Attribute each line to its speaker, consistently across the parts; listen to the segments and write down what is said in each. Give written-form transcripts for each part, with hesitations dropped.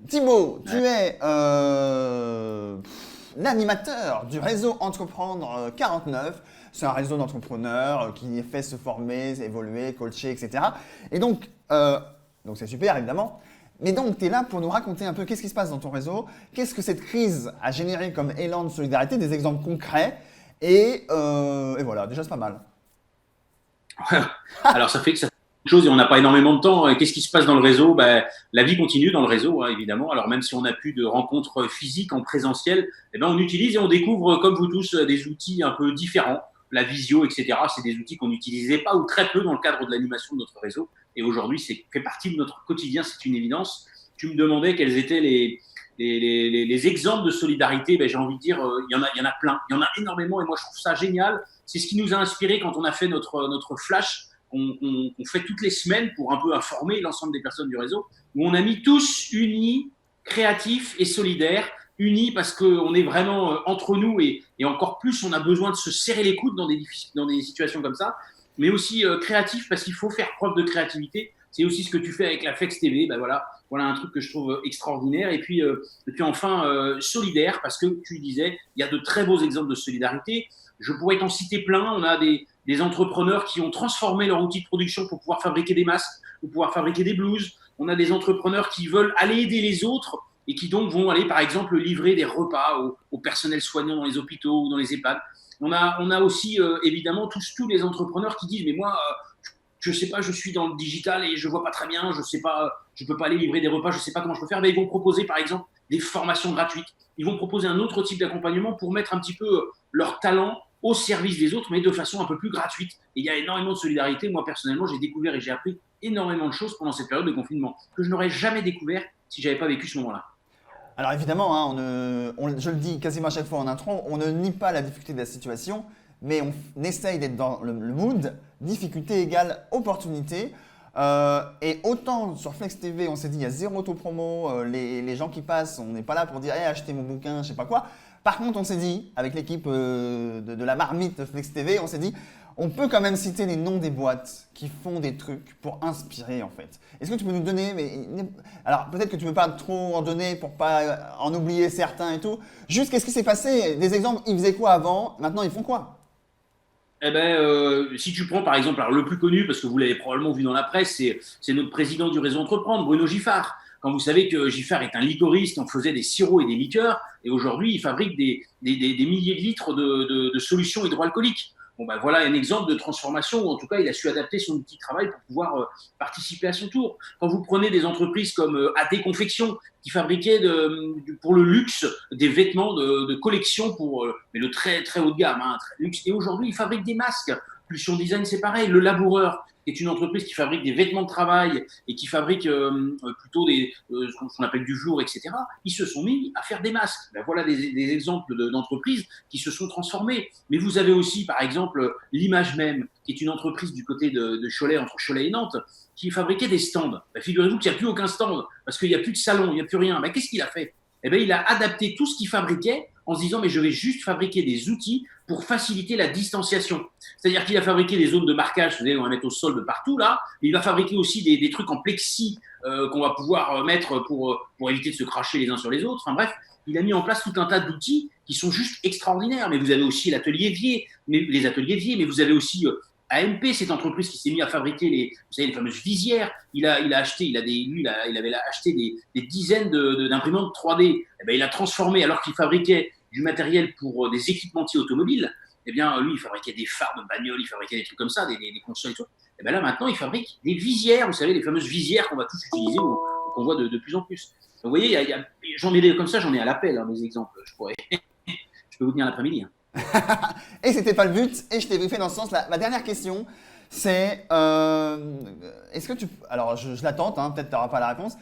Speaker 1: Thibaut, tu
Speaker 2: Ouais.
Speaker 1: es l'animateur du réseau Entreprendre 49. C'est un réseau d'entrepreneurs qui fait se former, évoluer, coacher, etc. Et donc c'est super évidemment. Mais donc, tu es là pour nous raconter un peu qu'est-ce qui se passe dans ton réseau, qu'est-ce que cette crise a généré comme élan de solidarité, des exemples concrets. Et voilà, déjà c'est pas mal.
Speaker 2: Alors, ça fait quelque chose et on n'a pas énormément de temps. Qu'est-ce qui se passe dans le réseau? La vie continue dans le réseau, hein, évidemment. Alors, même si on n'a plus de rencontres physiques en présentiel, on utilise et on découvre, comme vous tous, des outils un peu différents. La visio, etc. C'est des outils qu'on n'utilisait pas ou très peu dans le cadre de l'animation de notre réseau. Et aujourd'hui, c'est fait partie de notre quotidien, c'est une évidence. Tu me demandais quels étaient les exemples de solidarité. J'ai envie de dire, il y en a plein. Il y en a énormément et moi, je trouve ça génial. C'est ce qui nous a inspiré quand on a fait notre flash qu'on fait toutes les semaines pour un peu informer l'ensemble des personnes du réseau, où on a mis tous unis, créatifs et solidaires, unis parce qu'on est vraiment entre nous et encore plus on a besoin de se serrer les coudes dans des situations comme ça, mais aussi créatifs parce qu'il faut faire preuve de créativité. C'est aussi ce que tu fais avec la Flex TV. Voilà un truc que je trouve extraordinaire. Et puis enfin, solidaire, parce que tu disais, il y a de très beaux exemples de solidarité. Je pourrais t'en citer plein. On a des entrepreneurs qui ont transformé leur outil de production pour pouvoir fabriquer des masques, pour pouvoir fabriquer des blouses. On a des entrepreneurs qui veulent aller aider les autres et qui donc vont aller, par exemple, livrer des repas au personnel soignant dans les hôpitaux ou dans les EHPAD. On a aussi, évidemment, tous les entrepreneurs qui disent, mais moi, je sais pas, je suis dans le digital et je vois pas très bien, je sais pas, je peux pas aller livrer des repas, je sais pas comment je peux faire. Ils vont proposer, par exemple, des formations gratuites. Ils vont proposer un autre type d'accompagnement pour mettre un petit peu leur talent au service des autres, mais de façon un peu plus gratuite. Et il y a énormément de solidarité. Moi, personnellement, j'ai découvert et j'ai appris énormément de choses pendant cette période de confinement que je n'aurais jamais découvert si j'avais pas vécu ce moment-là.
Speaker 1: Alors évidemment, hein, je le dis quasiment à chaque fois en intro, on ne nie pas la difficulté de la situation, mais on essaye d'être dans le mood. Difficulté égale opportunité. Et autant sur Flex TV, on s'est dit il y a zéro auto-promo, les gens qui passent, on n'est pas là pour dire hey, achetez mon bouquin, je sais pas quoi. Par contre, on s'est dit, avec l'équipe de la marmite Flex TV, on s'est dit on peut quand même citer les noms des boîtes qui font des trucs pour inspirer en fait. Est-ce que tu peux nous donner, alors peut-être que tu ne veux pas trop en donner pour pas en oublier certains et tout. Juste qu'est-ce qui s'est passé? Des exemples, ils faisaient quoi avant? Maintenant ils font quoi?
Speaker 2: Si tu prends par exemple, alors le plus connu, parce que vous l'avez probablement vu dans la presse, c'est notre président du réseau Entreprendre, Bruno Giffard. Quand vous savez que Giffard est un liquoriste, on faisait des sirops et des liqueurs, et aujourd'hui il fabrique des milliers de litres de solutions hydroalcooliques. Voilà un exemple de transformation où en tout cas il a su adapter son outil de travail pour pouvoir participer à son tour. Quand vous prenez des entreprises comme AD Confection qui fabriquaient pour le luxe des vêtements de collection mais le très très haut de gamme, hein, très luxe. Et aujourd'hui ils fabriquent des masques. Pulsion Design c'est pareil. Le Laboureur qui est une entreprise qui fabrique des vêtements de travail et qui fabrique plutôt ce qu'on appelle du velours, etc. Ils se sont mis à faire des masques. Voilà des exemples d'entreprises qui se sont transformées. Mais vous avez aussi, par exemple, l'Image Même, qui est une entreprise du côté de Cholet, entre Cholet et Nantes, qui fabriquait des stands. Figurez-vous qu'il n'y a plus aucun stand, parce qu'il n'y a plus de salon, il n'y a plus rien. Qu'est-ce qu'il a fait? Il a adapté tout ce qu'il fabriquait en se disant, mais je vais juste fabriquer des outils pour faciliter la distanciation. C'est-à-dire qu'il a fabriqué des zones de marquage, vous savez, on va mettre au sol de partout là, mais il va fabriquer aussi des trucs en plexi qu'on va pouvoir mettre pour éviter de se cracher les uns sur les autres. Enfin bref, il a mis en place tout un tas d'outils qui sont juste extraordinaires. Mais vous avez aussi l'atelier Vier, les ateliers Vier, mais vous avez aussi AMP, cette entreprise qui s'est mise à fabriquer vous savez, les fameuses visières. Il a acheté, il avait acheté des dizaines d'imprimantes 3D. Il a transformé, alors qu'il fabriquait du matériel pour des équipementiers automobiles. Lui, il fabriquait des phares de bagnole, il fabriquait des trucs comme ça, des consoles et tout. Là, maintenant, il fabrique des visières, vous savez, les fameuses visières qu'on va tous utiliser ou qu'on voit de plus en plus. Donc, vous voyez, j'en ai comme ça, j'en ai à l'appel, des exemples. Je peux vous tenir l'après-midi.
Speaker 1: Et c'était pas le but, et je t'ai briefé dans ce sens. Ma dernière question, c'est est-ce que tu. Alors, je la tente, hein, peut-être tu n'auras pas la réponse.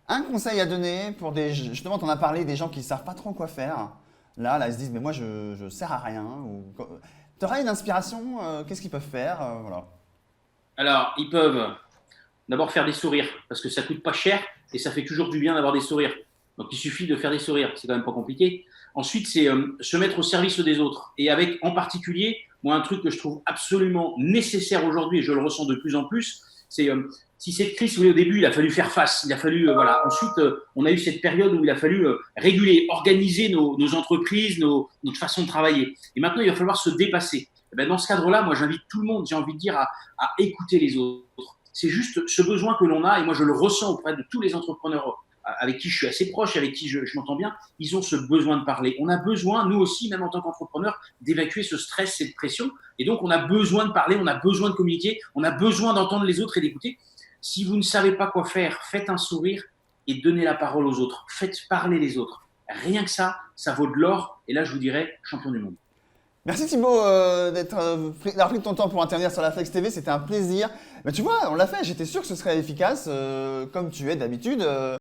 Speaker 1: Un conseil à donner pour des. Justement, tu en as parlé, des gens qui ne savent pas trop quoi faire. Là, ils se disent, mais moi, je ne sers à rien. Tu aurais une inspiration qu'est-ce qu'ils peuvent faire voilà.
Speaker 2: Alors, ils peuvent d'abord faire des sourires, parce que ça coûte pas cher et ça fait toujours du bien d'avoir des sourires. Donc, il suffit de faire des sourires, c'est quand même pas compliqué. Ensuite, c'est se mettre au service des autres. Et en particulier, moi, un truc que je trouve absolument nécessaire aujourd'hui, et je le ressens de plus en plus, Si cette crise, vous voulez, au début, il a fallu faire face. Il a fallu, voilà. Ensuite, on a eu cette période où il a fallu réguler, organiser nos entreprises, notre façon de travailler. Et maintenant, il va falloir se dépasser. Et ben, dans ce cadre-là, moi, j'invite tout le monde, j'ai envie de dire, à écouter les autres. C'est juste ce besoin que l'on a, et moi, je le ressens auprès de tous les entrepreneurs avec qui je suis assez proche, avec qui je m'entends bien. Ils ont ce besoin de parler. On a besoin, nous aussi, même en tant qu'entrepreneurs, d'évacuer ce stress, cette pression. Et donc, on a besoin de parler, on a besoin de communiquer, on a besoin d'entendre les autres et d'écouter. Si vous ne savez pas quoi faire, faites un sourire et donnez la parole aux autres. Faites parler les autres. Rien que ça vaut de l'or. Et là, je vous dirais, champion du monde.
Speaker 1: Merci Thibaut d'avoir pris ton temps pour intervenir sur la Flex TV, c'était un plaisir. Mais tu vois, on l'a fait, j'étais sûr que ce serait efficace, comme tu es d'habitude.